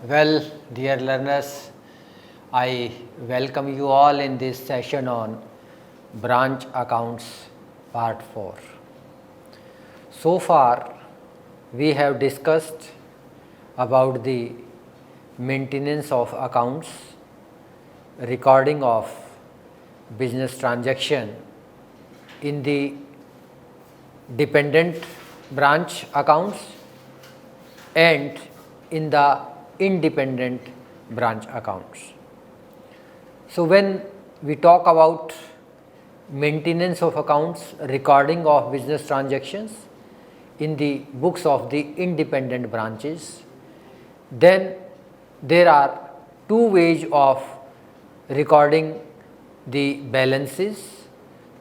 Well, dear learners, I welcome you all in this session on branch accounts part 4. So far, we have discussed about the maintenance of accounts, recording of business transaction in the dependent branch accounts and in the independent branch accounts. So, when we talk about maintenance of accounts, recording of business transactions in the books of the independent branches, then there are two ways of recording the balances.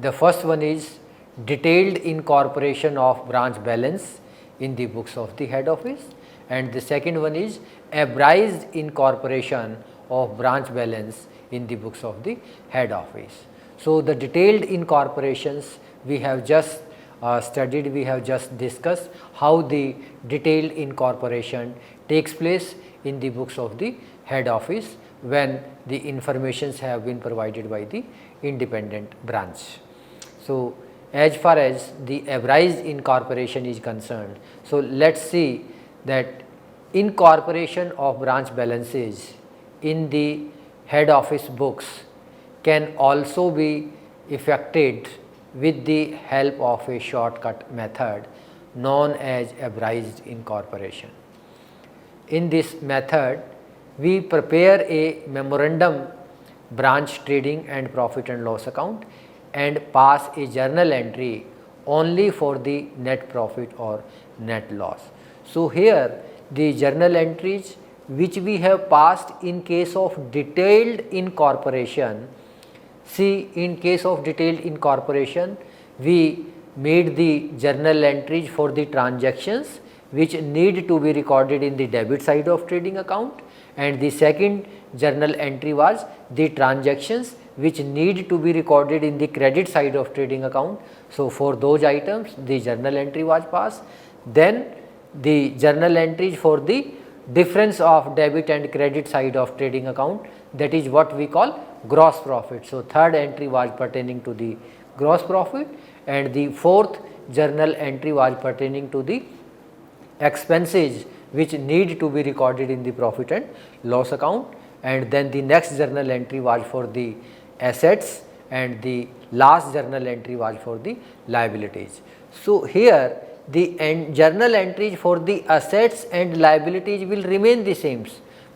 The first one is detailed incorporation of branch balance in the books of the head office, and the second one is abridged incorporation of branch balance in the books of the head office. So, the detailed incorporations we have just studied, we have just discussed how the detailed incorporation takes place in the books of the head office when the informations have been provided by the independent branch. So, as far as the abridged incorporation is concerned, so let us see that incorporation of branch balances in the head office books can also be effected with the help of a shortcut method known as abridged incorporation. In this method, we prepare a memorandum branch trading and profit and loss account and pass a journal entry only for the net profit or net loss. So, here the journal entries which we have passed in case of detailed incorporation, see, in case of detailed incorporation we made the journal entries for the transactions which need to be recorded in the debit side of trading account, and the second journal entry was the transactions which need to be recorded in the credit side of trading account. So, for those items the journal entry was passed. Then the journal entries for the difference of debit and credit side of trading account, that is what we call gross profit. So, third entry was pertaining to the gross profit and the fourth journal entry was pertaining to the expenses which need to be recorded in the profit and loss account, and then the next journal entry was for the assets and the last journal entry was for the liabilities. So, here the journal entries for the assets and liabilities will remain the same,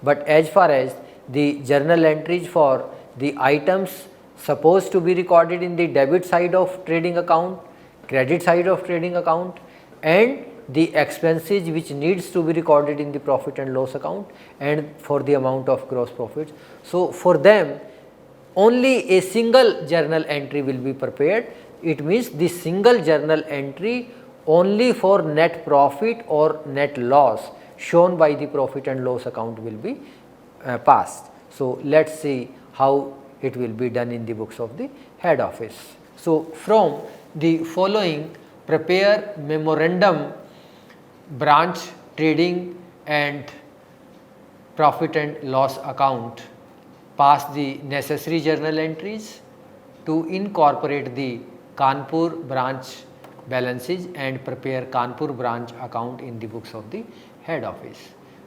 but as far as the journal entries for the items supposed to be recorded in the debit side of trading account, credit side of trading account, and the expenses which needs to be recorded in the profit and loss account and for the amount of gross profits. So, for them only a single journal entry will be prepared. It means the single journal entry only for net profit or net loss shown by the profit and loss account will be passed. So, let us see how it will be done in the books of the head office. So, from the following, prepare memorandum branch trading and profit and loss account, pass the necessary journal entries to incorporate the Kanpur branch balances and prepare Kanpur branch account in the books of the head office.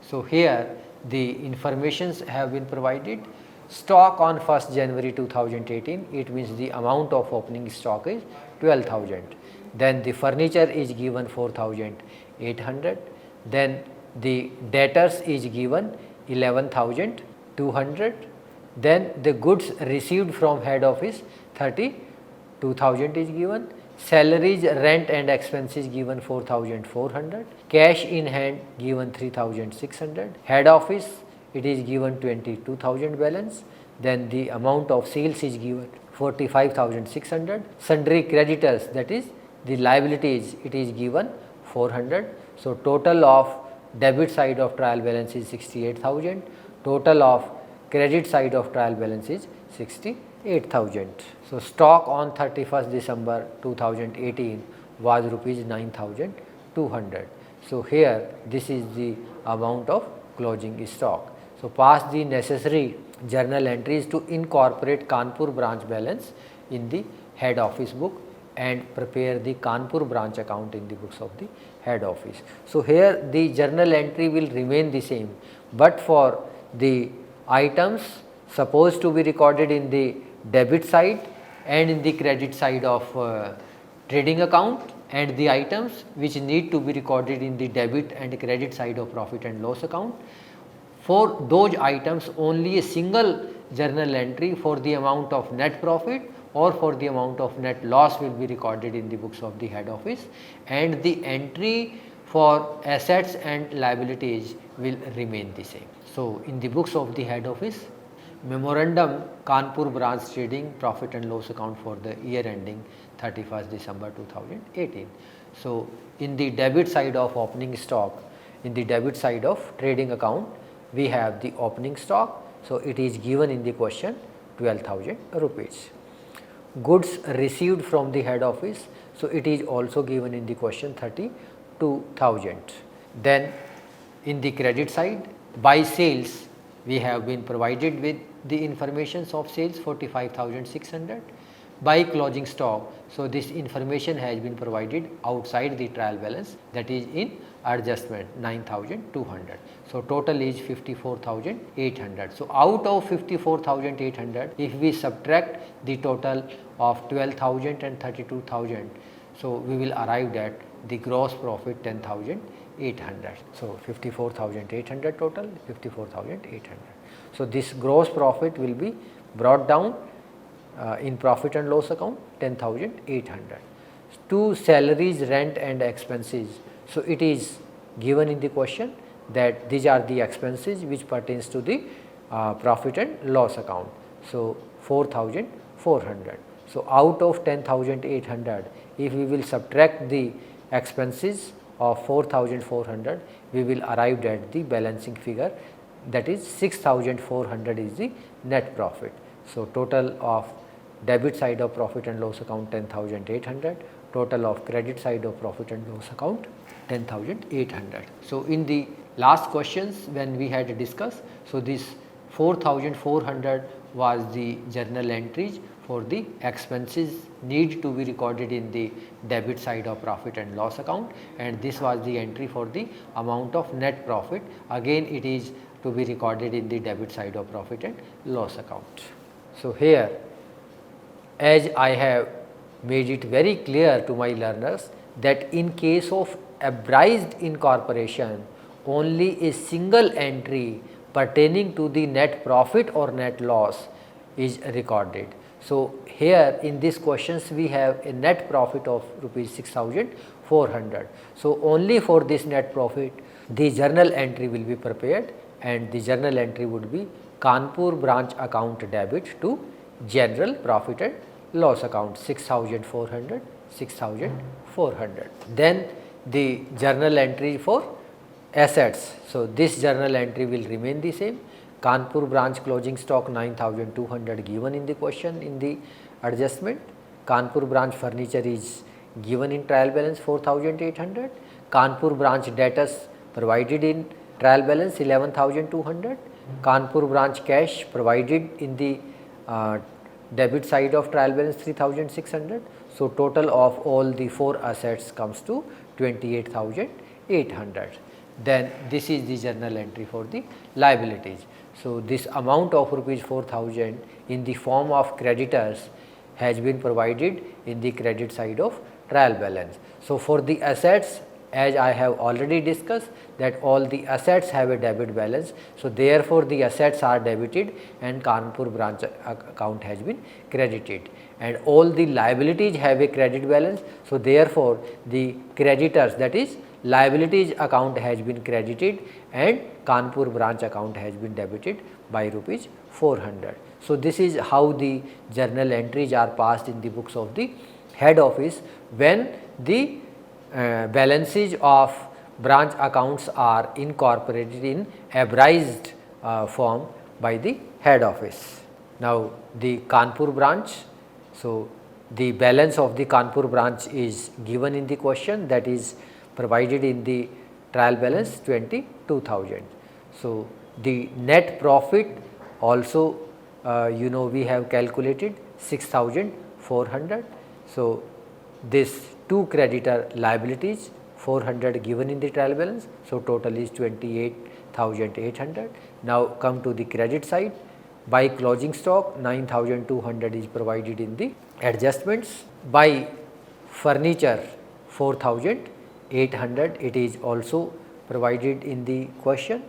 So, here the informations have been provided. Stock on 1st January 2018, it means the amount of opening stock is 12,000. Then the furniture is given 4,800. Then the debtors is given 11,200. Then the goods received from head office 32,000 is given. Salaries, rent and expenses given 4,400. Cash in hand given 3,600. Head office it is given 22,000 balance. Then the amount of sales is given 45,600. Sundry creditors, that is the liabilities, it is given 400. So, total of debit side of trial balance is 68,000. Total of credit side of trial balance is 68,000. So, stock on 31st December 2018 was rupees 9,200. So, here this is the amount of closing stock. So pass the necessary journal entries to incorporate Kanpur branch balance in the head office book and prepare the Kanpur branch account in the books of the head office. So here the journal entry will remain the same, but for the items supposed to be recorded in the debit side and in the credit side of trading account, and the items which need to be recorded in the debit and credit side of profit and loss account, for those items only a single journal entry for the amount of net profit or for the amount of net loss will be recorded in the books of the head office, and the entry for assets and liabilities will remain the same. So in the books of the head office, memorandum Kanpur branch trading profit and loss account for the year ending 31st December 2018. So in the debit side of opening stock, in the debit side of trading account, we have the opening stock. So it is given in the question 12,000 rupees. Goods received from the head office, so it is also given in the question 32,000. Then in the credit side, by sales, we have been provided with the informations of sales 45,600. By closing stock, so this information has been provided outside the trial balance, that is in adjustment 9,200. So total is 54,800. So out of 54,800, if we subtract the total of 12,000 and 32,000, so we will arrive at the gross profit 10,800. So 54,800 total, 54,800. So this gross profit will be brought down in profit and loss account 10,800. To salaries, rent and expenses, so it is given in the question that these are the expenses which pertains to the profit and loss account. So 4,400. So out of 10,800, if we will subtract the expenses of 4,400, we will arrive at the balancing figure, that is 6,400 is the net profit. So total of debit side of profit and loss account 10,800, total of credit side of profit and loss account 10,800. So in the last questions when we had discussed, so this 4,400 was the journal entries for the expenses need to be recorded in the debit side of profit and loss account, and this was the entry for the amount of net profit, again it is to be recorded in the debit side of profit and loss account. So here, as I have made it very clear to my learners that in case of abridged incorporation, only a single entry pertaining to the net profit or net loss is recorded. So here in these questions we have a net profit of rupees 6,400. So only for this net profit the journal entry will be prepared, and the journal entry would be Kanpur branch account debit to general profit and loss account 6,400, 6,400. Then the journal entry for assets. So this journal entry will remain the same. Kanpur branch closing stock 9,200 given in the question in the adjustment. Kanpur branch furniture is given in trial balance 4,800. Kanpur branch debtors provided in trial balance 11,200. Kanpur branch cash provided in the debit side of trial balance 3,600. So total of all the four assets comes to 28,800. Then this is the journal entry for the liabilities. So this amount of rupees 4,000 in the form of creditors has been provided in the credit side of trial balance. So for the assets, as I have already discussed that all the assets have a debit balance. So therefore the assets are debited and Kanpur branch account has been credited, and all the liabilities have a credit balance. So therefore the creditors, that is liabilities account has been credited and Kanpur branch account has been debited by rupees 400. So this is how the journal entries are passed in the books of the head office when the balances of branch accounts are incorporated in abridged form by the head office. Now the Kanpur branch, so the balance of the Kanpur branch is given in the question, that is provided in the trial balance 22,000. So the net profit also we have calculated 6,400. So, this 2 creditor liabilities 400 given in the trial balance. So, total is 28,800. Now, come to the credit side. By closing stock 9,200 is provided in the adjustments. By furniture 4,800 it is also provided in the question.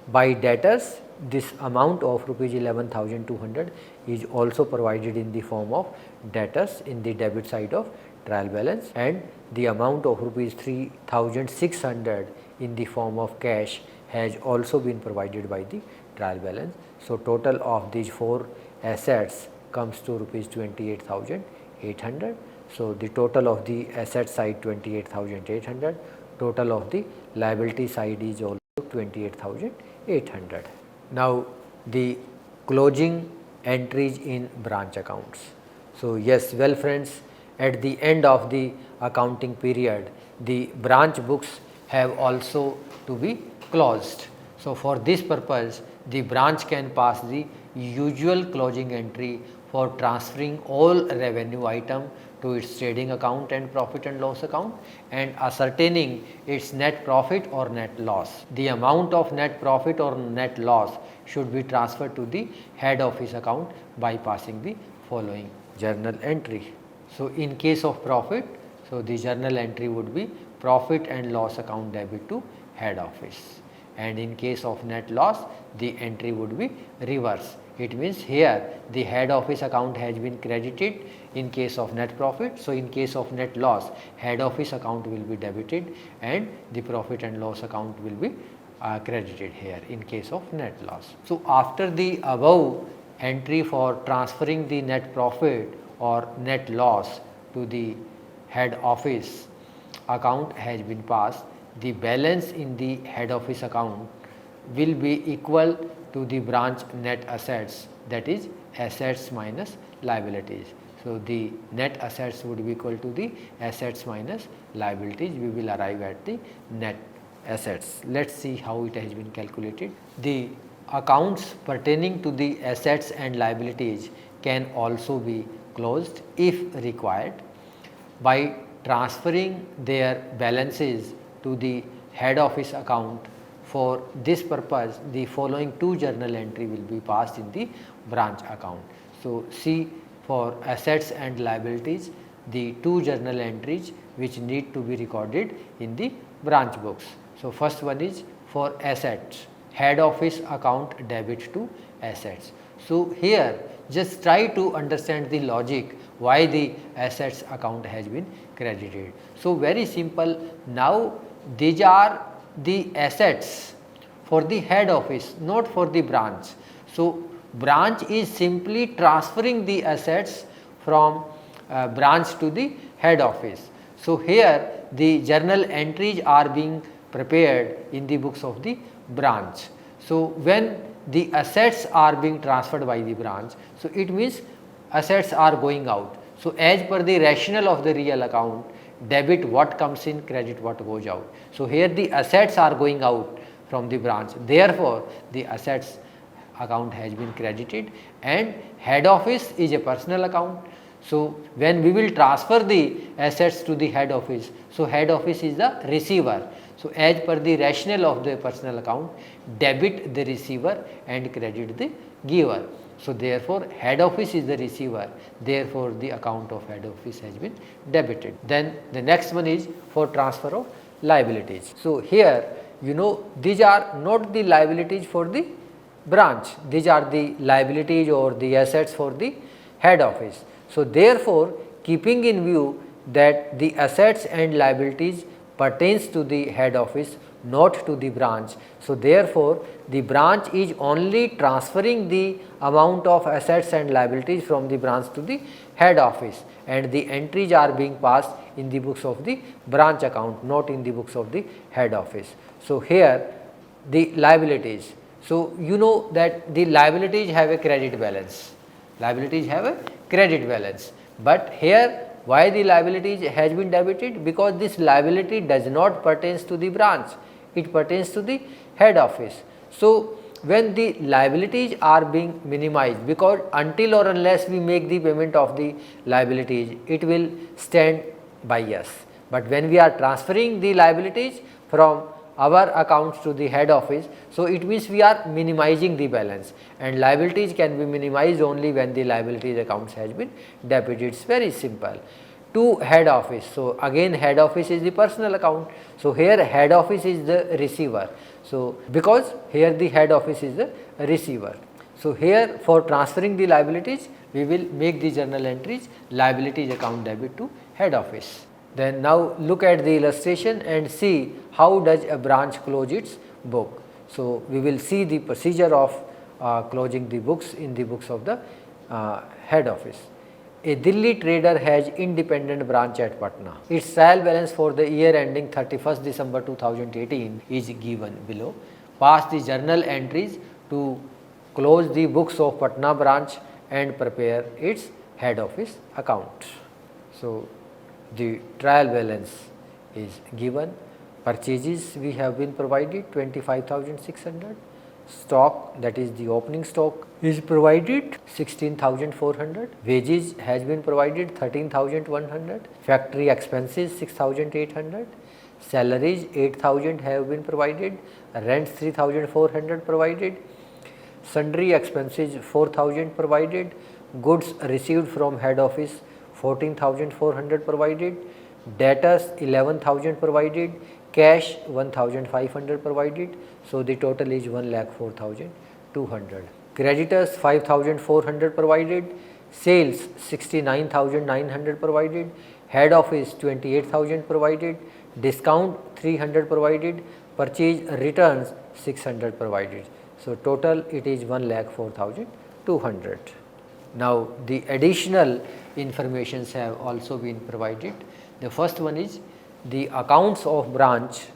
By debtors this amount of rupees 11,200 is also provided in the form of debtors in the debit side of trial balance, and the amount of rupees 3,600 in the form of cash has also been provided by the trial balance. So, total of these 4 assets comes to rupees 28,800. So, the total of the asset side 28,800, total of the liability side is also 28,800. Now, the closing entries in branch accounts. So, yes, well friends, at the end of the accounting period the branch books have also to be closed. So, for this purpose the branch can pass the usual closing entry for transferring all revenue item to its trading account and profit and loss account and ascertaining its net profit or net loss. The amount of net profit or net loss should be transferred to the head office account by passing the following journal entry. So, in case of profit, so the journal entry would be profit and loss account debit to head office, and in case of net loss the entry would be reverse. It means here the head office account has been credited in case of net profit. So, in case of net loss head office account will be debited and the profit and loss account will be credited here in case of net loss. So, after the above entry for transferring the net profit or net loss to the head office account has been passed, the balance in the head office account will be equal to the branch net assets, that is assets minus liabilities. So, the net assets would be equal to the assets minus liabilities. We will arrive at the net assets. Let us see how it has been calculated. The accounts pertaining to the assets and liabilities can also be closed if required by transferring their balances to the head office account. For this purpose the following 2 journal entry will be passed in the branch account. So, see, for assets and liabilities the 2 journal entries which need to be recorded in the branch books. So, first one is for assets, head office account debit to assets. So, here just try to understand the logic why the assets account has been credited. So, very simple. Now, these are the assets for the head office, not for the branch. So, branch is simply transferring the assets from branch to the head office. So, here the journal entries are being prepared in the books of the branch. So, when the assets are being transferred by the branch, so it means assets are going out. So, as per the rationale of the real account, debit what comes in, credit what goes out. So, here the assets are going out from the branch, therefore, the assets account has been credited and head office is a personal account. So, when we will transfer the assets to the head office, so head office is the receiver. So, as per the rationale of the personal account, debit the receiver and credit the giver. So, therefore, head office is the receiver, therefore, the account of head office has been debited. Then the next one is for transfer of liabilities. So, here these are not the liabilities for the branch, these are the liabilities or the assets for the head office. So, therefore, keeping in view that the assets and liabilities pertains to the head office, not to the branch. So, therefore, the branch is only transferring the amount of assets and liabilities from the branch to the head office, and the entries are being passed in the books of the branch account, not in the books of the head office. So, here the liabilities. So, you know that the liabilities have a credit balance, but here why the liabilities has been debited? Because this liability does not pertains to the branch, it pertains to the head office. So, when the liabilities are being minimized, because until or unless we make the payment of the liabilities, it will stand by us. But when we are transferring the liabilities from our accounts to the head office, so it means we are minimizing the balance, and liabilities can be minimized only when the liabilities accounts has been debited. It is very simple. To head office, so again head office is the personal account, so here head office is the receiver. So because here the head office is the receiver, so here for transferring the liabilities we will make the journal entries liabilities account debit to head office. Then now look at the illustration and see how does a branch close its book. So we will see the procedure of closing the books in the books of the head office. A Delhi trader has independent branch at Patna. Its trial balance for the year ending 31st December 2018 is given below. Pass the journal entries to close the books of Patna branch and prepare its head office account. So the trial balance is given. Purchases we have been provided 25,600. Stock, that is the opening stock, is provided 16,400. Wages has been provided 13,100. Factory expenses 6,800. Salaries 8,000 have been provided. Rents 3,400 provided. Sundry expenses 4,000 provided. Goods received from head office 14,400 provided. Debtors 11,000 provided. Cash 1,500 provided. So the total is 1,04,200. Creditors 5,400 provided. Sales 69,900 provided. Head office 28,000 provided. Discount 300 provided. Purchase returns 600 provided. So total it is 1,04,200. Now the additional informations have also been provided. The first one is the accounts of branch.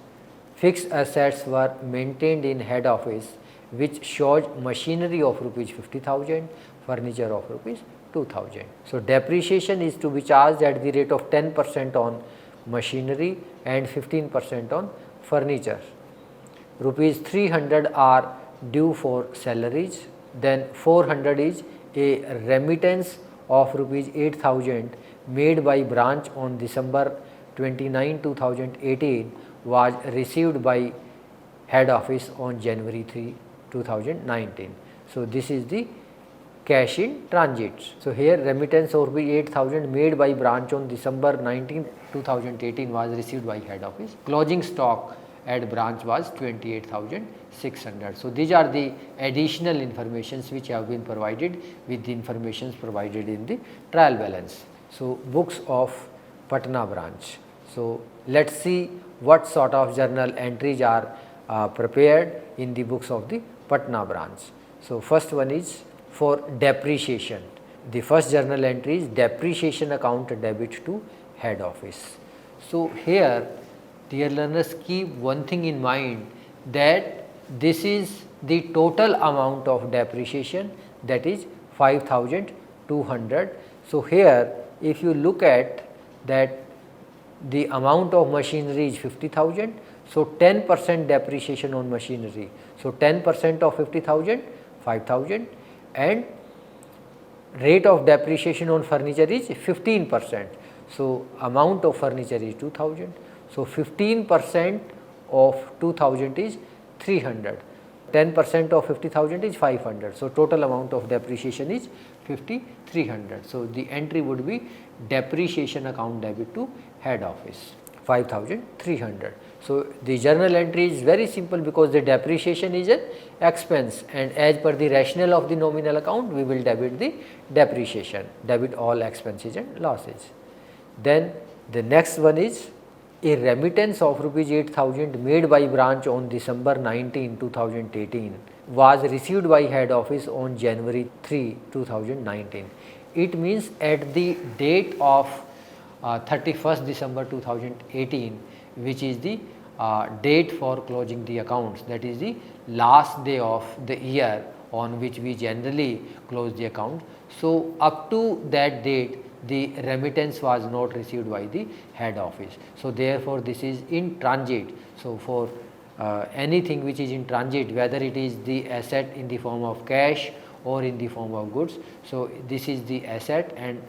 Fixed assets were maintained in head office, which shows machinery of rupees 50,000, furniture of rupees 2,000. So depreciation is to be charged at the rate of 10% on machinery and 15% on furniture. Rupees 300 are due for salaries. Then 400 is a remittance of rupees 8,000 made by branch on December 29, 2018 was received by head office on January 3, 2019. So this is the cash in transit. So here remittance of 8,000 made by branch on December 19, 2018 was received by head office. Closing stock at branch was 28,600. So these are the additional informations which have been provided with the informations provided in the trial balance. So books of Patna branch. So let's see what sort of journal entries are prepared in the books of the Patna branch. So first one is for depreciation. The first journal entry is depreciation account debit to head office. So here dear learners, keep one thing in mind, that this is the total amount of depreciation, that is 5,200. So here if you look at that, the amount of machinery is 50,000. So 10% depreciation on machinery. So 10% of 50,000, 5,000, and rate of depreciation on furniture is 15%. So amount of furniture is 2,000. So 15% of 2,000 is 300. 10% of 50,000 is 500. So total amount of depreciation is 5,300. So the entry would be depreciation account debit to head office 5,300. So the journal entry is very simple, because the depreciation is an expense, and as per the rationale of the nominal account we will debit the depreciation, debit all expenses and losses. Then the next one is a remittance of rupees 8,000 made by branch on December 19, 2018 was received by head office on January 3, 2019. It means at the date of 31st December 2018, which is the date for closing the accounts, that is the last day of the year on which we generally close the account. So up to that date the remittance was not received by the head office. So therefore this is in transit. So for anything which is in transit, whether it is the asset in the form of cash or in the form of goods. So, this is the asset, and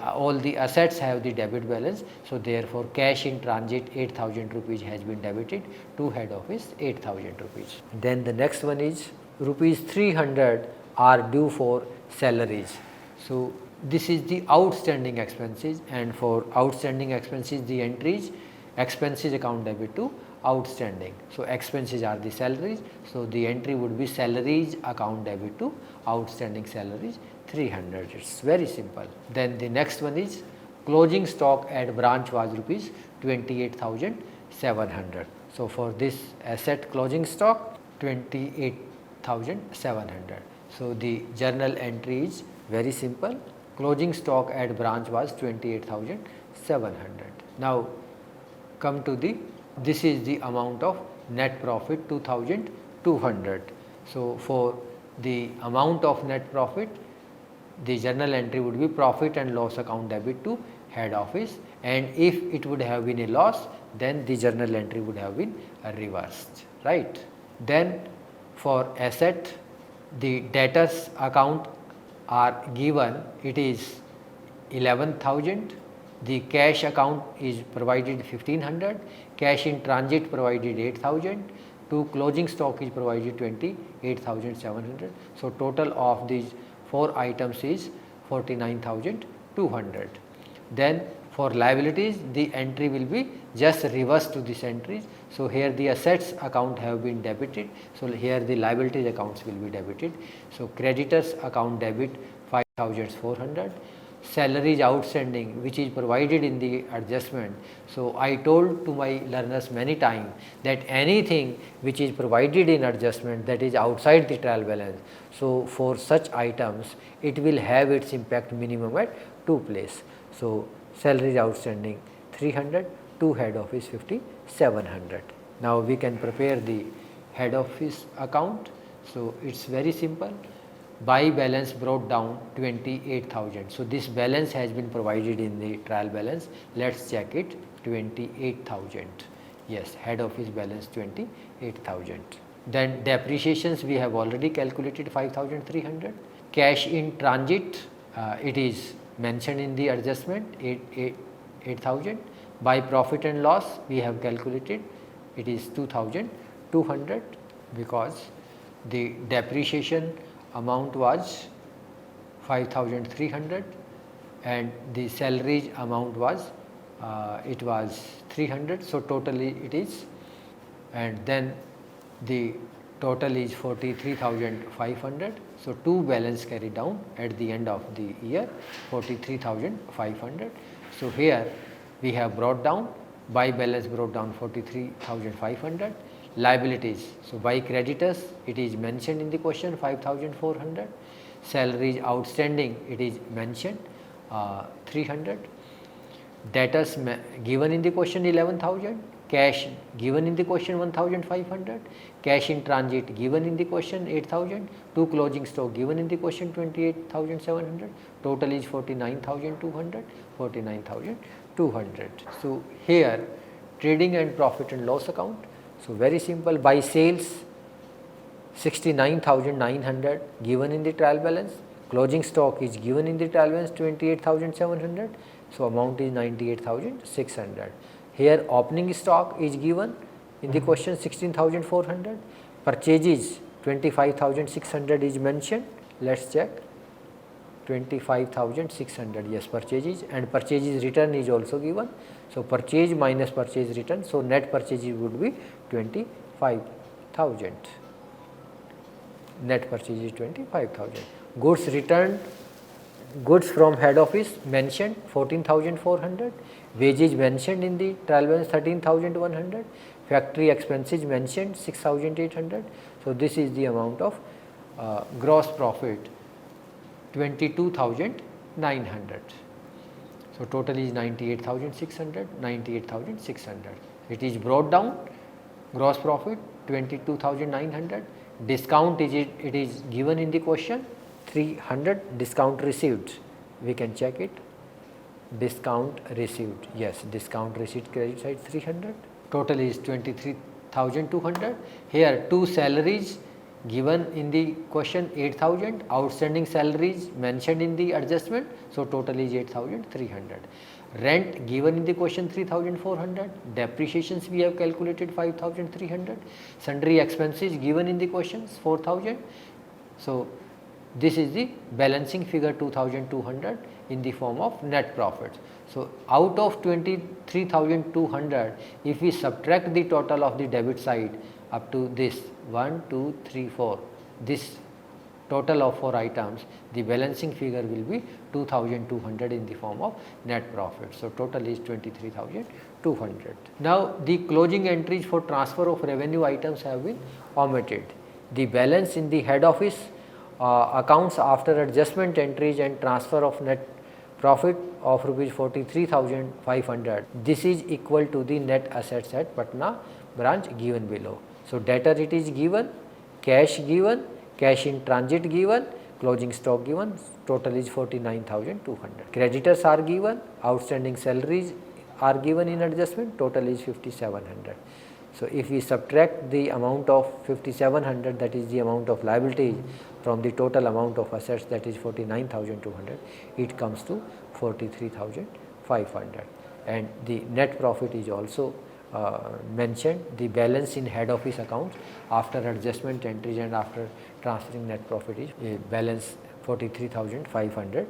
all the assets have the debit balance. So, therefore, cash in transit 8,000 rupees has been debited to head office 8,000 rupees. Then the next one is rupees 300 are due for salaries. So, this is the outstanding expenses, and for outstanding expenses the entries expenses account debit to outstanding. So, expenses are the salaries. So, the entry would be salaries account debit to outstanding salaries 300. It is very simple. Then the next one is closing stock at branch was rupees 28,700. So, for this asset closing stock 28,700. So, the journal entry is very simple. Closing stock at branch was 28,700. Now, come to this is the amount of net profit 2,200. So, for the amount of net profit, the journal entry would be profit and loss account debit to head office, and if it would have been a loss, then the journal entry would have been reversed, right. Then for asset, the debtors account are given, it is 11,000, the cash account is provided 1,500, cash in transit provided 8,000, to closing stock is provided 28,700. So, total of these 4 items is 49,200. Then for liabilities, the entry will be just reversed to this entry. So, here the assets account have been debited. So, here the liabilities accounts will be debited. So, creditors account debit 5,400, salaries outstanding which is provided in the adjustment. So, I told to my learners many times that anything which is provided in adjustment, that is outside the trial balance. So, for such items it will have its impact minimum at 2 places. So, salaries outstanding 300, to head office 5,700. Now, we can prepare the head office account. So, it is very simple. By balance brought down 28,000. So, this balance has been provided in the trial balance. Let us check it, 28,000. Yes, head office balance 28,000. Then depreciations we have already calculated 5,300. Cash in transit, it is mentioned in the adjustment 8,000. By profit and loss we have calculated, it is 2,200, because the depreciation amount was 5,300 and the salaries amount was it was 300. So, totally it is, and then the total is 43,500. So, 2 balance carried down at the end of the year 43,500. So, here we have brought down, by balance brought down 43,500. Liabilities, so by creditors it is mentioned in the question 5,400, salaries outstanding it is mentioned 300, debtors given in the question 11,000, cash given in the question 1,500, cash in transit given in the question 8,000, to closing stock given in the question 28,700, total is 49,200, 49,200. So, here trading and profit and loss account. So, very simple. By sales 69,900 given in the trial balance, closing stock is given in the trial balance 28,700. So, amount is 98,600. Here opening stock is given in the question 16,400, purchases 25,600 is mentioned. Let us check, 25,600, yes, purchases, and purchases return is also given. So, purchase minus purchase return. So, net purchases would be 25,000, net purchase is 25,000. Goods returned, goods from head office mentioned 14,400, wages mentioned in the trial balance 13,100, factory expenses mentioned 6,800. So, this is the amount of gross profit 22,900. So, total is 98,600, 98,600. It is brought down, gross profit 22,900, discount is it is given in the question 300, discount received, we can check it, discount received, yes, discount receipt credit side 300, total is 8,200. Here two salaries given in the question 8,000, outstanding salaries mentioned in the adjustment, so total is 8,300. Rent given in the question 3,400, depreciations we have calculated 5,300, sundry expenses given in the questions 4,000. So this is the balancing figure 2,200 in the form of net profit. So out of 23,200, if we subtract the total of the debit side up to this 1, 2, 3, 4, this total of 4 items, the balancing figure will be 2,200 in the form of net profit. So total is 23,200. Now the closing entries for transfer of revenue items have been omitted. The balance in the head office accounts after adjustment entries and transfer of net profit of rupees 43,500. This is equal to the net assets at Patna branch given below. So debtor it is given, cash given, cash in transit given, closing stock given, total is 49,200. Creditors are given, outstanding salaries are given in adjustment, total is 5,700. So if we subtract the amount of 5,700, that is the amount of liabilities, from the total amount of assets, that is 49,200, it comes to 43,500. And the net profit is also mentioned. The balance in head office accounts after adjustment entries and after transferring net profit is balance 43,500.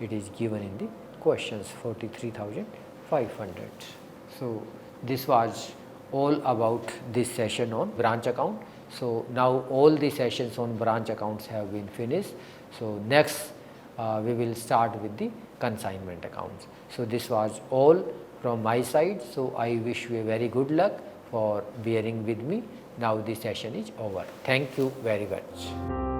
It is given in the questions 43,500. So this was all about this session on branch account. So now all the sessions on branch accounts have been finished. So next we will start with the consignment accounts. So this was all from my side. So I wish you a very good luck for bearing with me. Now the session is over. Thank you very much.